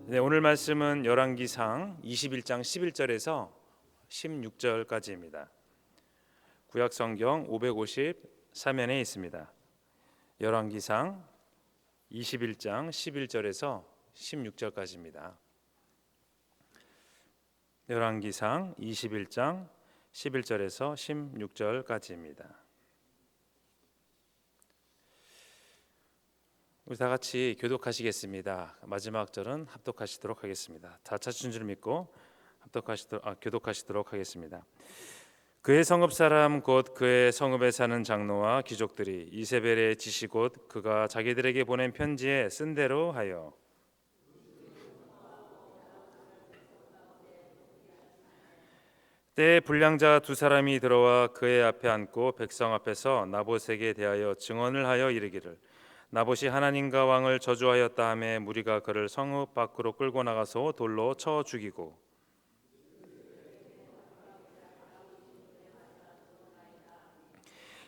네, 오늘 말씀은 열왕기상 21장 11절에서 16절까지입니다. 구약성경 553면에 있습니다. 열왕기상 21장 11절에서 16절까지입니다. 열왕기상 21장 11절에서 16절까지입니다. 우리 다 같이 교독하시겠습니다. 마지막 절은 합독하시도록 하겠습니다. 다 찾으신 줄 믿고 교독하시도록 하겠습니다. 그의 성읍 사람 곧 그의 성읍에 사는 장로와 귀족들이 이세벨의 지시 곧 그가 자기들에게 보낸 편지에 쓴 대로 하여 때에 불량자 두 사람이 들어와 그의 앞에 앉고 백성 앞에서 나봇에게 대하여 증언을 하여 이르기를 나봇이 하나님과 왕을 저주하였다 하매 무리가 그를 성읍 밖으로 끌고 나가서 돌로 쳐 죽이고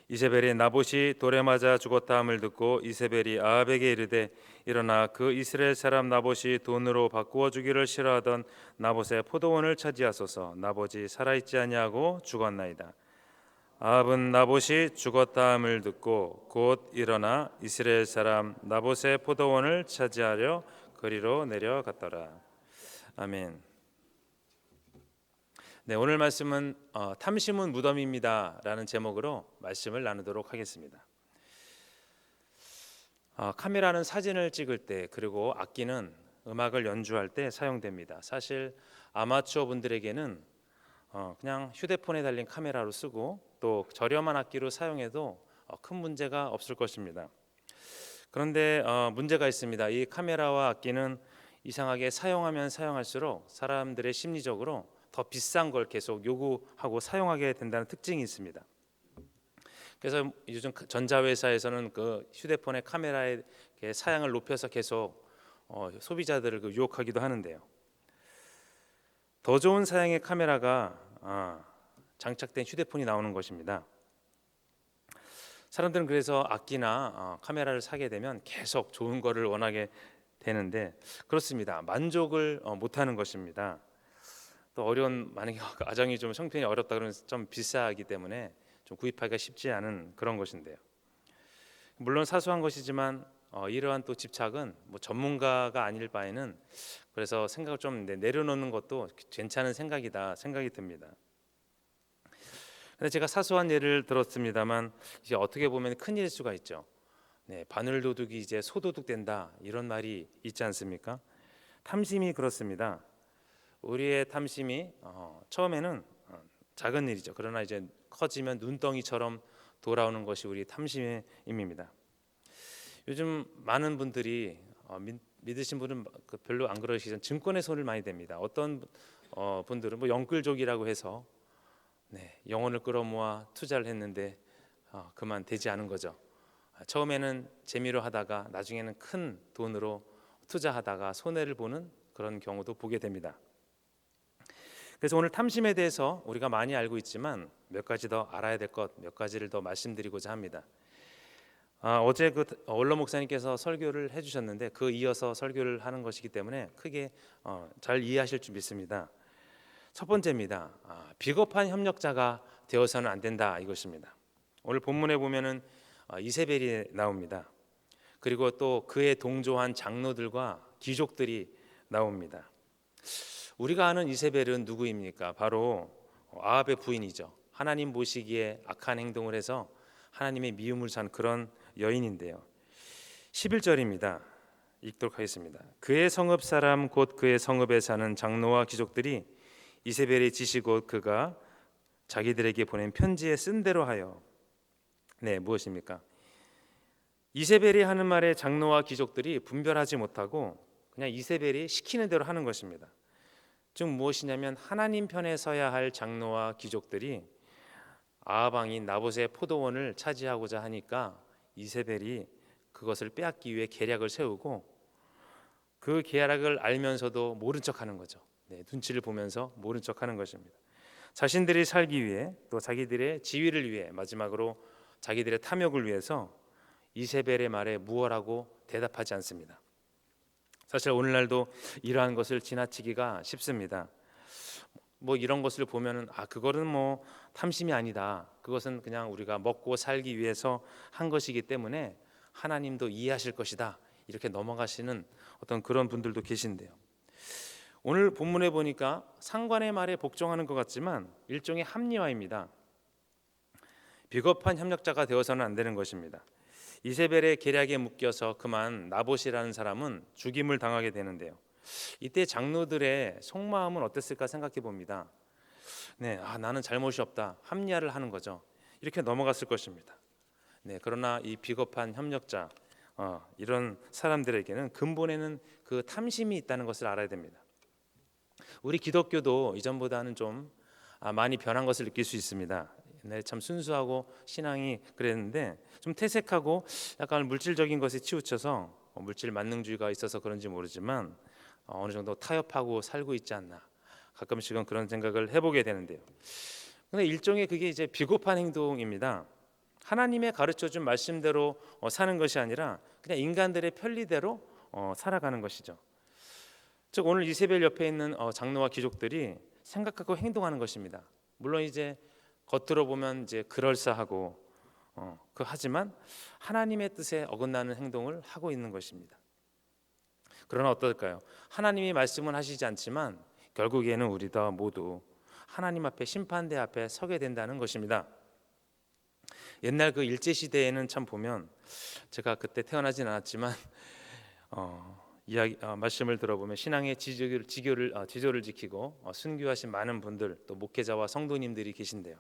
이세벨이 나봇이 돌에 맞아 죽었다 함을 듣고 이세벨이 아합에게 이르되 일어나 그 이스라엘 사람 나봇이 돈으로 바꾸어 주기를 싫어하던 나봇의 포도원을 차지하소서. 나봇이 살아있지 아니하고 죽었나이다. 아합은 나봇이 죽었다 함을 듣고 곧 일어나 이스라엘 사람 나봇의 포도원을 차지하려 거리로 내려갔더라. 아멘. 네, 오늘 말씀은 탐심은 무덤입니다라는 제목으로 말씀을 나누도록 하겠습니다. 카메라는 사진을 찍을 때 그리고 악기는 음악을 연주할 때 사용됩니다. 사실 아마추어 분들에게는 그냥 휴대폰에 달린 카메라로 쓰고 또 저렴한 악기로 사용해도 큰 문제가 없을 것입니다. 그런데 문제가 있습니다. 이 카메라와 악기는 이상하게 사용하면 사용할수록 사람들의 심리적으로 더 비싼 걸 계속 요구하고 사용하게 된다는 특징이 있습니다. 그래서 요즘 전자회사에서는 그 휴대폰의 카메라의 사양을 높여서 계속 소비자들을 유혹하기도 하는데요. 더 좋은 사양의 카메라가 장착된 휴대폰이 나오는 것입니다. 사람들은 그래서 악기나 카메라를 사게 되면 계속 좋은 거를 원하게 되는데 그렇습니다. 만족을 못하는 것입니다. 또 어려운 만약에 가정이 좀 형편이 어렵다 그러면 좀 비싸기 때문에 좀 구입하기가 쉽지 않은 그런 것인데요. 물론 사소한 것이지만 이러한 또 집착은 뭐 전문가가 아닐 바에는 그래서 생각을 좀 내려놓는 것도 괜찮은 생각이다 생각이 듭니다. 근데 제가 사소한 예를 들었습니다만 이제 어떻게 보면 큰일일 수가 있죠. 네, 바늘도둑이 이제 소도둑 된다 이런 말이 있지 않습니까? 탐심이 그렇습니다. 우리의 탐심이 처음에는 작은 일이죠. 그러나 이제 커지면 눈덩이처럼 돌아오는 것이 우리 탐심의 힘입니다. 요즘 많은 분들이 믿으신 분은 별로 안 그러시지만 증권에 손을 많이 댑니다. 어떤 분들은 뭐 영끌족이라고 해서 영혼을 끌어모아 투자를 했는데 그만 되지 않은 거죠. 처음에는 재미로 하다가 나중에는 큰 돈으로 투자하다가 손해를 보는 그런 경우도 보게 됩니다. 그래서 오늘 탐심에 대해서 우리가 많이 알고 있지만 몇 가지 더 알아야 될 것 몇 가지를 더 말씀드리고자 합니다. 어제 그 원로 목사님께서 설교를 해주셨는데 그 이어서 설교를 하는 것이기 때문에 크게 잘 이해하실 줄 믿습니다. 첫 번째입니다. 비겁한 협력자가 되어서는 안 된다 이것입니다. 오늘 본문에 보면은 이세벨이 나옵니다. 그리고 또 그에 동조한 장로들과 귀족들이 나옵니다. 우리가 아는 이세벨은 누구입니까? 바로 아합의 부인이죠. 하나님 보시기에 악한 행동을 해서 하나님의 미움을 산 그런 여인인데요. 11절입니다. 읽도록 하겠습니다. 그의 성읍 사람 곧 그의 성읍에 사는 장로와 귀족들이 이세벨의 지시 곧 그가 자기들에게 보낸 편지에 쓴 대로 하여 무엇입니까? 이세벨이 하는 말에 장로와 귀족들이 분별하지 못하고 그냥 이세벨이 시키는 대로 하는 것입니다. 즉 무엇이냐면 하나님 편에 서야 할 장로와 귀족들이 아합 왕인 나봇의 포도원을 차지하고자 하니까 이세벨이 그것을 빼앗기 위해 계략을 세우고 그 계략을 알면서도 모른 척하는 거죠. 눈치를 보면서 모른 척하는 것입니다. 자신들이 살기 위해 또 자기들의 지위를 위해 마지막으로 자기들의 탐욕을 위해서 이세벨의 말에 무엇라고 대답하지 않습니다. 사실 오늘날도 이러한 것을 지나치기가 쉽습니다. 뭐 이런 것을 보면은 그거는 뭐 탐심이 아니다. 그것은 그냥 우리가 먹고 살기 위해서 한 것이기 때문에 하나님도 이해하실 것이다. 이렇게 넘어가시는 어떤 그런 분들도 계신데요. 오늘 본문에 보니까 상관의 말에 복종하는 것 같지만 일종의 합리화입니다. 비겁한 협력자가 되어서는 안 되는 것입니다. 이세벨의 계략에 묶여서 그만 나봇이라는 사람은 죽임을 당하게 되는데요. 이때 장로들의 속마음은 어땠을까 생각해 봅니다. 네, 나는 잘못이 없다. 합리화를 하는 거죠. 이렇게 넘어갔을 것입니다. 네, 그러나 이 비겁한 협력자, 이런 사람들에게는 근본에는 그 탐심이 있다는 것을 알아야 됩니다. 우리 기독교도 이전보다는 좀 많이 변한 것을 느낄 수 있습니다. 옛날에 참 순수하고 신앙이 그랬는데 좀 퇴색하고 약간 물질적인 것에 치우쳐서 물질 만능주의가 있어서 그런지 모르지만 어느 정도 타협하고 살고 있지 않나, 가끔씩은 그런 생각을 해보게 되는데요. 근데 일종의 그게 이제 비겁한 행동입니다. 하나님의 가르쳐준 말씀대로 사는 것이 아니라 그냥 인간들의 편리대로 살아가는 것이죠. 즉 오늘 이세벨 옆에 있는 장로와 귀족들이 생각하고 행동하는 것입니다. 물론 이제 겉으로 보면 이제 그럴싸하고 하지만 하나님의 뜻에 어긋나는 행동을 하고 있는 것입니다. 그러나 어떨까요? 하나님이 말씀은 하시지 않지만 결국에는 우리 다 모두 하나님 앞에, 심판대 앞에 서게 된다는 것입니다. 옛날 그 일제 시대에는 참 보면, 제가 그때 태어나진 않았지만 말씀을 들어보면 신앙의 지조를 지키고 순교하신 많은 분들, 또 목회자와 성도님들이 계신데요.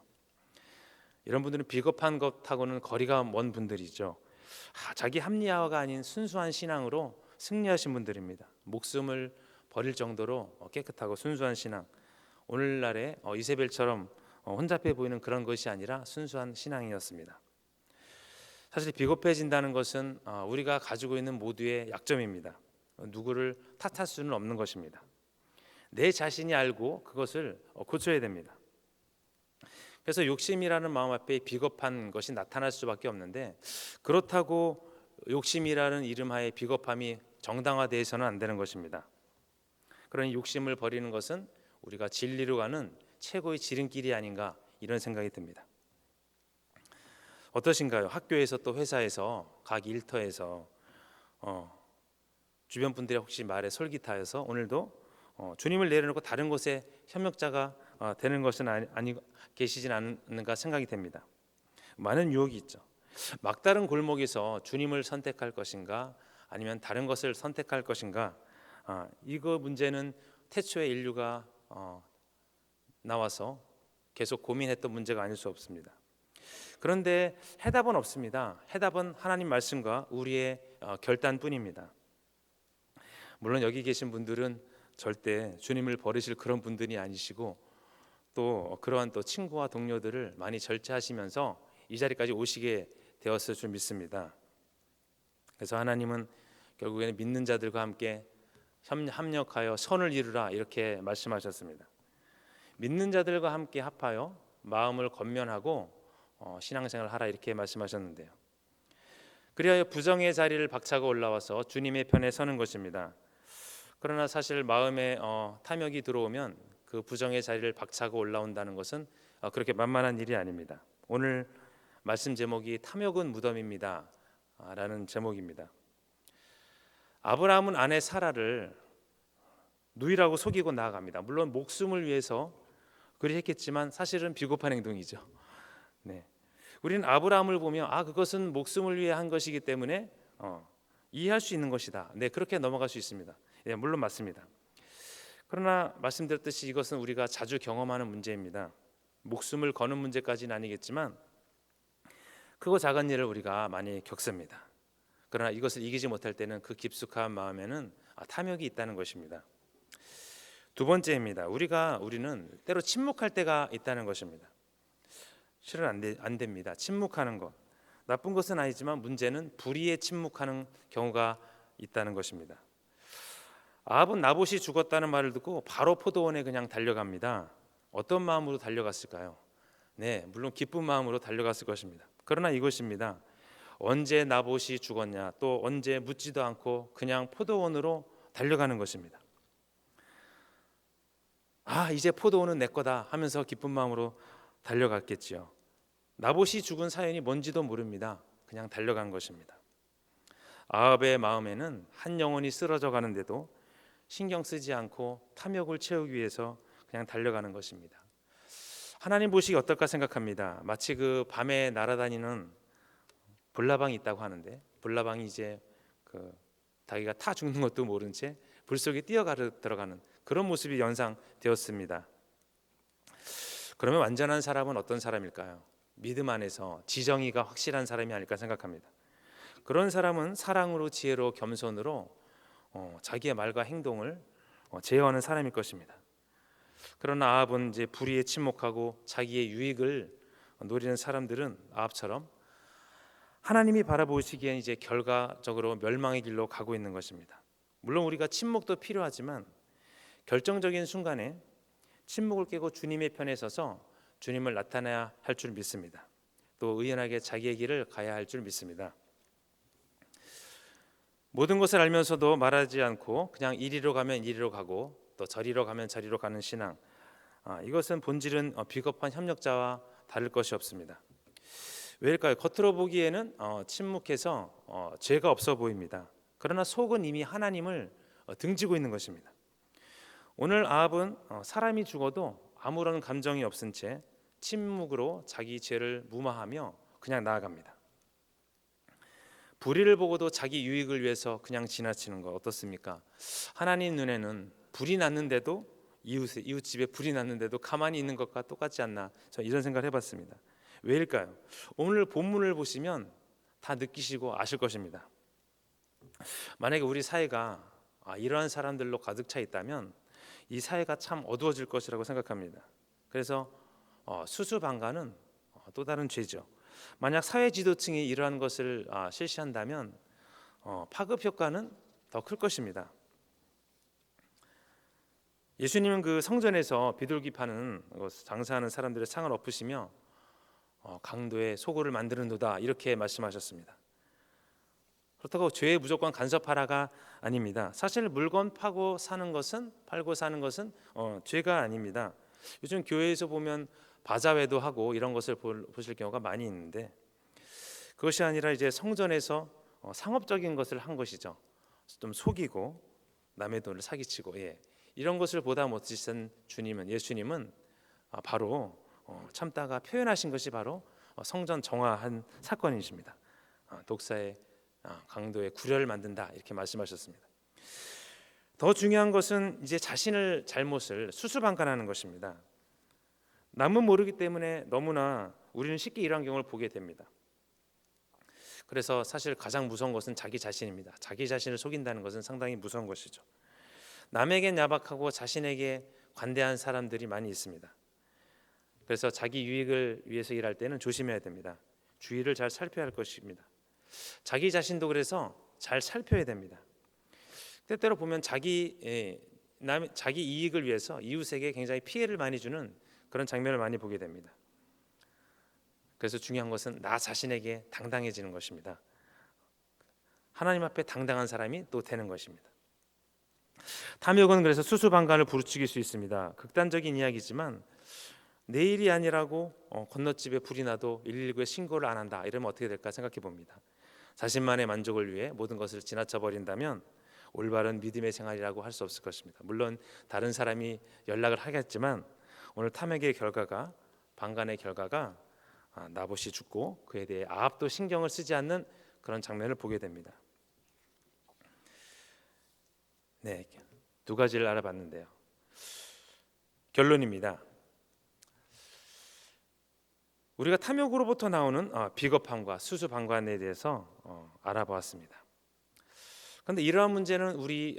이런 분들은 비겁한 것하고는 거리가 먼 분들이죠. 자기 합리화가 아닌 순수한 신앙으로 승리하신 분들입니다. 목숨을 버릴 정도로 깨끗하고 순수한 신앙. 오늘날의 이세벨처럼 혼잡해 보이는 그런 것이 아니라 순수한 신앙이었습니다. 사실 비겁해진다는 것은 우리가 가지고 있는 모두의 약점입니다. 누구를 탓할 수는 없는 것입니다. 내 자신이 알고 그것을 고쳐야 됩니다. 그래서 욕심이라는 마음 앞에 비겁한 것이 나타날 수밖에 없는데, 그렇다고 욕심이라는 이름하에 비겁함이 정당화되어서는 안 되는 것입니다. 그러니 욕심을 버리는 것은 우리가 진리로 가는 최고의 지름길이 아닌가, 이런 생각이 듭니다. 어떠신가요? 학교에서 또 회사에서 각 일터에서 주변 분들의 혹시 말에 솔깃하여서 오늘도 주님을 내려놓고 다른 곳에 협력자가 되는 것은 계시진 않는가 생각이 됩니다. 많은 유혹이 있죠. 막다른 골목에서 주님을 선택할 것인가 아니면 다른 것을 선택할 것인가, 이거 문제는 태초에 인류가 나와서 계속 고민했던 문제가 아닐 수 없습니다. 그런데 해답은 없습니다. 해답은 하나님 말씀과 우리의 결단뿐입니다. 물론 여기 계신 분들은 절대 주님을 버리실 그런 분들이 아니시고, 또 그러한 또 친구와 동료들을 많이 절제하시면서 이 자리까지 오시게 되었을 줄 믿습니다. 그래서 하나님은 결국에는 믿는 자들과 함께 협력하여 선을 이루라, 이렇게 말씀하셨습니다. 믿는 자들과 함께 합하여 마음을 권면하고 신앙생활을 하라, 이렇게 말씀하셨는데요. 그리하여 부정의 자리를 박차고 올라와서 주님의 편에 서는 것입니다. 그러나 사실 마음에 탐욕이 들어오면 그 부정의 자리를 박차고 올라온다는 것은 그렇게 만만한 일이 아닙니다. 오늘 말씀 제목이 탐욕은 무덤입니다 라는 제목입니다. 아브라함은 아내 사라를 누이라고 속이고 나아갑니다. 물론 목숨을 위해서 그리 했겠지만 사실은 비겁한 행동이죠. 네. 우리는 아브라함을 보면 그것은 목숨을 위해 한 것이기 때문에 이해할 수 있는 것이다. 네, 그렇게 넘어갈 수 있습니다. 네, 물론 맞습니다. 그러나 말씀드렸듯이 이것은 우리가 자주 경험하는 문제입니다. 목숨을 거는 문제까지는 아니겠지만 크고 작은 일을 우리가 많이 겪습니다. 그러나 이것을 이기지 못할 때는 그 깊숙한 마음에는 탐욕이 있다는 것입니다. 두 번째입니다. 우리는 때로 침묵할 때가 있다는 것입니다. 실은 안 됩니다. 침묵하는 것, 나쁜 것은 아니지만 문제는 불의에 침묵하는 경우가 있다는 것입니다. 아합은 나봇이 죽었다는 말을 듣고 바로 포도원에 그냥 달려갑니다. 어떤 마음으로 달려갔을까요? 네, 물론 기쁜 마음으로 달려갔을 것입니다. 그러나 이것입니다. 언제 나봇이 죽었냐, 또 언제 묻지도 않고 그냥 포도원으로 달려가는 것입니다. 이제 포도원은 내 거다 하면서 기쁜 마음으로 달려갔겠지요. 나봇이 죽은 사연이 뭔지도 모릅니다. 그냥 달려간 것입니다. 아합의 마음에는 한 영혼이 쓰러져 가는데도 신경 쓰지 않고 탐욕을 채우기 위해서 그냥 달려가는 것입니다. 하나님 보시기 어떨까 생각합니다. 마치 그 밤에 날아다니는 불나방이 있다고 하는데, 불나방이 이제 자기가 타 죽는 것도 모른 채 불 속에 뛰어가려 들어가는 그런 모습이 연상되었습니다. 그러면 완전한 사람은 어떤 사람일까요? 믿음 안에서 지정의가 확실한 사람이 아닐까 생각합니다. 그런 사람은 사랑으로, 지혜로, 겸손으로 자기의 말과 행동을 제어하는 사람일 것입니다. 그러나 아합은 이제 불의에 침묵하고 자기의 유익을 노리는 사람들은 아합처럼 하나님이 바라보시기엔 이제 결과적으로 멸망의 길로 가고 있는 것입니다. 물론 우리가 침묵도 필요하지만 결정적인 순간에 침묵을 깨고 주님의 편에 서서 주님을 나타내야 할 줄 믿습니다. 또 의연하게 자기의 길을 가야 할 줄 믿습니다. 모든 것을 알면서도 말하지 않고 그냥 이리로 가면 이리로 가고 또 저리로 가면 저리로 가는 신앙, 이것은 본질은 비겁한 협력자와 다를 것이 없습니다. 왜일까요? 겉으로 보기에는 침묵해서 죄가 없어 보입니다. 그러나 속은 이미 하나님을 등지고 있는 것입니다. 오늘 아합은 사람이 죽어도 아무런 감정이 없은 채 침묵으로 자기 죄를 무마하며 그냥 나아갑니다. 불의를 보고도 자기 유익을 위해서 그냥 지나치는 것 어떻습니까? 하나님 눈에는 불이 났는데도 이웃 집에 불이 났는데도 가만히 있는 것과 똑같지 않나, 저 이런 생각을 해봤습니다. 왜일까요? 오늘 본문을 보시면 다 느끼시고 아실 것입니다. 만약에 우리 사회가 이러한 사람들로 가득 차 있다면 이 사회가 참 어두워질 것이라고 생각합니다. 그래서 수수방관은 또 다른 죄죠. 만약 사회 지도층이 이러한 것을 실시한다면 파급 효과는 더 클 것입니다. 예수님은 그 성전에서 비둘기 파는 장사하는 사람들의 상을 엎으시며 강도의 소굴을 만드는도다 이렇게 말씀하셨습니다. 그렇다고 죄에 무조건 간섭하라가 아닙니다. 사실 물건 팔고 사는 것은 죄가 아닙니다. 요즘 교회에서 보면 바자회도 하고 이런 것을 보실 경우가 많이 있는데, 그것이 아니라 이제 성전에서 상업적인 것을 한 것이죠. 좀 속이고 남의 돈을 사기치고, 이런 것을 보다 못하신 예수님은 바로 참다가 표현하신 것이 바로 성전 정화한 사건이십니다. 독사의 강도의 구려를 만든다 이렇게 말씀하셨습니다. 더 중요한 것은 이제 자신을 잘못을 수수방관하는 것입니다. 남은 모르기 때문에 너무나 우리는 쉽게 이러한 경우를 보게 됩니다. 그래서 사실 가장 무서운 것은 자기 자신입니다. 자기 자신을 속인다는 것은 상당히 무서운 것이죠. 남에겐 야박하고 자신에게 관대한 사람들이 많이 있습니다. 그래서 자기 유익을 위해서 일할 때는 조심해야 됩니다. 주의를 잘 살펴야 할 것입니다. 자기 자신도 그래서 잘 살펴야 됩니다. 때때로 보면 자기 이익을 위해서 이웃에게 굉장히 피해를 많이 주는 그런 장면을 많이 보게 됩니다. 그래서 중요한 것은 나 자신에게 당당해지는 것입니다. 하나님 앞에 당당한 사람이 또 되는 것입니다. 탐욕은 그래서 수수방관을 부르짖을 수 있습니다. 극단적인 이야기지만 내일이 아니라고 건너집에 불이 나도 119에 신고를 안 한다 이러면 어떻게 될까 생각해 봅니다. 자신만의 만족을 위해 모든 것을 지나쳐 버린다면 올바른 믿음의 생활이라고 할 수 없을 것입니다. 물론 다른 사람이 연락을 하겠지만 오늘 탐욕의 결과가, 방관의 결과가 나봇이 죽고 그에 대해 아합도 신경을 쓰지 않는 그런 장면을 보게 됩니다. 두 가지를 알아봤는데요. 결론입니다. 우리가 탐욕으로부터 나오는 비겁함과 수수방관에 대해서 알아보았습니다. 그런데 이러한 문제는 우리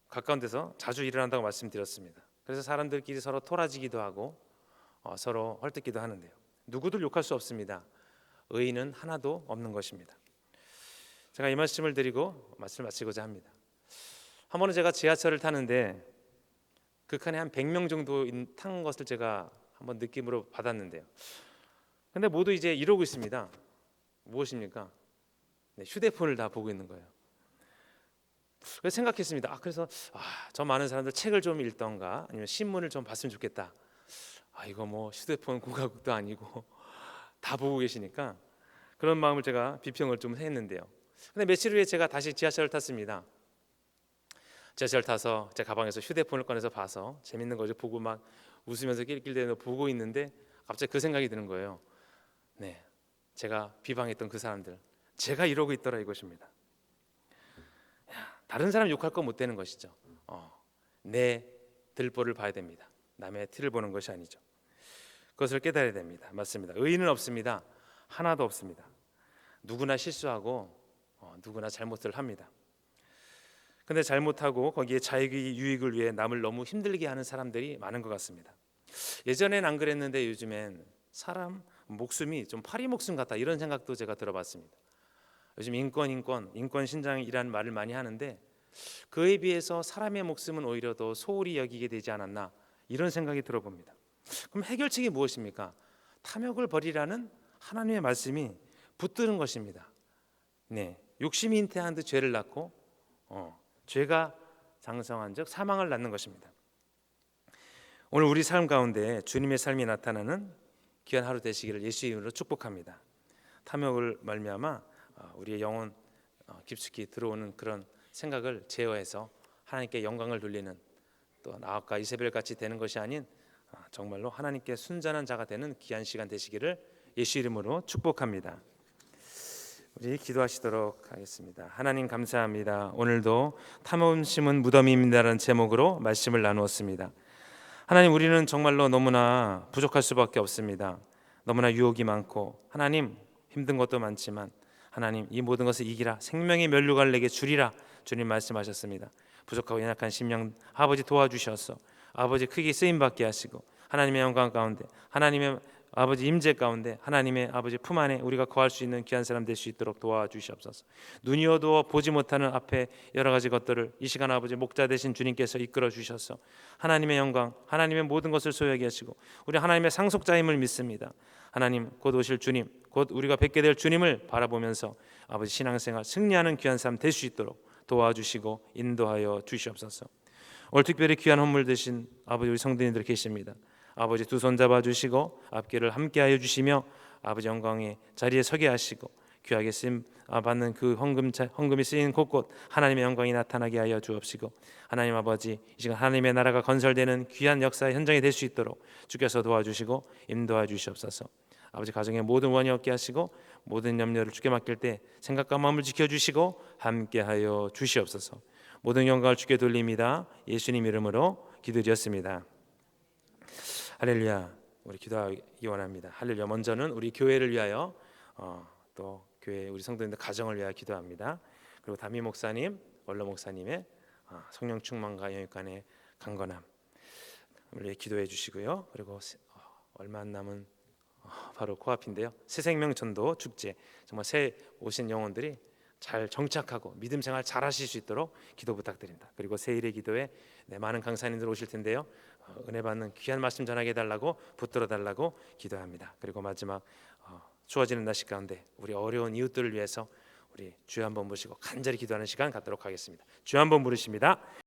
가까운 데서 자주 일어난다고 말씀드렸습니다. 그래서 사람들끼리 서로 토라지기도 하고 서로 헐뜯기도 하는데요. 누구들 욕할 수 없습니다. 의인은 하나도 없는 것입니다. 제가 이 말씀을 드리고 말씀을 마치고자 합니다. 한 번은 제가 지하철을 타는데 그 칸에 한 100명 정도 탄 것을 제가 한번 느낌으로 받았는데요. 근데 모두 이제 이러고 있습니다. 무엇입니까? 휴대폰을 다 보고 있는 거예요. 그래서 생각했습니다. 그래서 저 많은 사람들 책을 좀 읽던가 아니면 신문을 좀 봤으면 좋겠다. 이거 뭐 휴대폰 고가국도 아니고 다 보고 계시니까 그런 마음을 제가 비평을 좀 했는데요. 근데 며칠 후에 제가 다시 지하철을 탔습니다. 지하철 타서 제 가방에서 휴대폰을 꺼내서 봐서 재밌는 거죠. 보고 막 웃으면서 낄낄대며 보고 있는데 갑자기 그 생각이 드는 거예요. 네, 제가 비방했던 그 사람들, 제가 이러고 있더라 이것입니다. 다른 사람 욕할 거 못 되는 것이죠. 내 들보를 봐야 됩니다. 남의 티를 보는 것이 아니죠. 그것을 깨달아야 됩니다. 맞습니다. 의인은 없습니다. 하나도 없습니다. 누구나 실수하고 누구나 잘못을 합니다. 근데 잘못하고 거기에 자기 유익을 위해 남을 너무 힘들게 하는 사람들이 많은 것 같습니다. 예전엔 안 그랬는데 요즘엔 사람 목숨이 좀 파리 목숨 같다 이런 생각도 제가 들어봤습니다. 요즘 인권 신장이라는 말을 많이 하는데 그에 비해서 사람의 목숨은 오히려 더 소홀히 여기게 되지 않았나 이런 생각이 들어봅니다. 그럼 해결책이 무엇입니까? 탐욕을 버리라는 하나님의 말씀이 붙드는 것입니다. 네, 욕심이 잉태한 듯 죄를 낳고 죄가 장성한 즉 사망을 낳는 것입니다. 오늘 우리 삶 가운데 주님의 삶이 나타나는 귀한 하루 되시기를 예수 이름으로 축복합니다. 탐욕을 말미암아 우리의 영혼 깊숙이 들어오는 그런 생각을 제어해서 하나님께 영광을 돌리는 또 나아가 이세벨 같이 되는 것이 아닌 정말로 하나님께 순전한 자가 되는 귀한 시간 되시기를 예수 이름으로 축복합니다. 우리 기도하시도록 하겠습니다. 하나님 감사합니다. 오늘도 탐욕 심은 무덤입니다라는 제목으로 말씀을 나누었습니다. 하나님, 우리는 정말로 너무나 부족할 수밖에 없습니다. 너무나 유혹이 많고 하나님 힘든 것도 많지만 하나님 이 모든 것을 이기라, 생명의 면류관을 내게 주리라 주님 말씀하셨습니다. 부족하고 연약한 심령 아버지 도와주셔서 아버지 크게 쓰임받게 하시고 하나님의 영광 가운데 하나님의 아버지 임재 가운데 하나님의 아버지 품 안에 우리가 거할 수 있는 귀한 사람 될 수 있도록 도와주시옵소서. 눈이 어두워 보지 못하는 앞에 여러 가지 것들을 이 시간 아버지 목자 되신 주님께서 이끌어 주셔서 하나님의 영광 하나님의 모든 것을 소유하게 하시고 우리 하나님의 상속자임을 믿습니다. 하나님 곧 오실 주님 곧 우리가 뵙게 될 주님을 바라보면서 아버지 신앙생활 승리하는 귀한 삶 될 수 있도록 도와주시고 인도하여 주시옵소서. 오늘 특별히 귀한 헌물 되신 아버지 우리 성도님들 계십니다. 아버지 두 손 잡아주시고 앞길을 함께하여 주시며 아버지 영광의 자리에 서게 하시고 귀하게 쓰임 받는 그 헌금이 쓰이는 곳곳 하나님의 영광이 나타나게 하여 주옵시고 하나님 아버지 이 시간 하나님의 나라가 건설되는 귀한 역사의 현장이 될 수 있도록 주께서 도와주시고 인도하여 주시옵소서. 아버지 가정의 모든 원이 없게 하시고 모든 염려를 주께 맡길 때 생각과 마음을 지켜주시고 함께하여 주시옵소서. 모든 영광을 주께 돌립니다. 예수님 이름으로 기도드렸습니다. 할렐루야. 우리 기도하기 원합니다. 할렐루야. 먼저는 우리 교회를 위하여 또 교회 우리 성도님들 가정을 위하여 기도합니다. 그리고 담임 목사님, 원로 목사님의 성령 충만과 영육간의 강건함 우리 기도해 주시고요. 그리고 얼마 안 남은 바로 코앞인데요. 새생명 전도 축제 정말 새 오신 영혼들이 잘 정착하고 믿음 생활 잘 하실 수 있도록 기도 부탁드립니다. 그리고 새일의 기도에 많은 강사님들 오실 텐데요. 은혜 받는 귀한 말씀 전하게 해달라고 붙들어 달라고 기도합니다. 그리고 마지막 추워지는 날씨 가운데 우리 어려운 이웃들을 위해서 우리 주여 한번 부르시고 간절히 기도하는 시간 갖도록 하겠습니다. 주여 한번 부르십니다.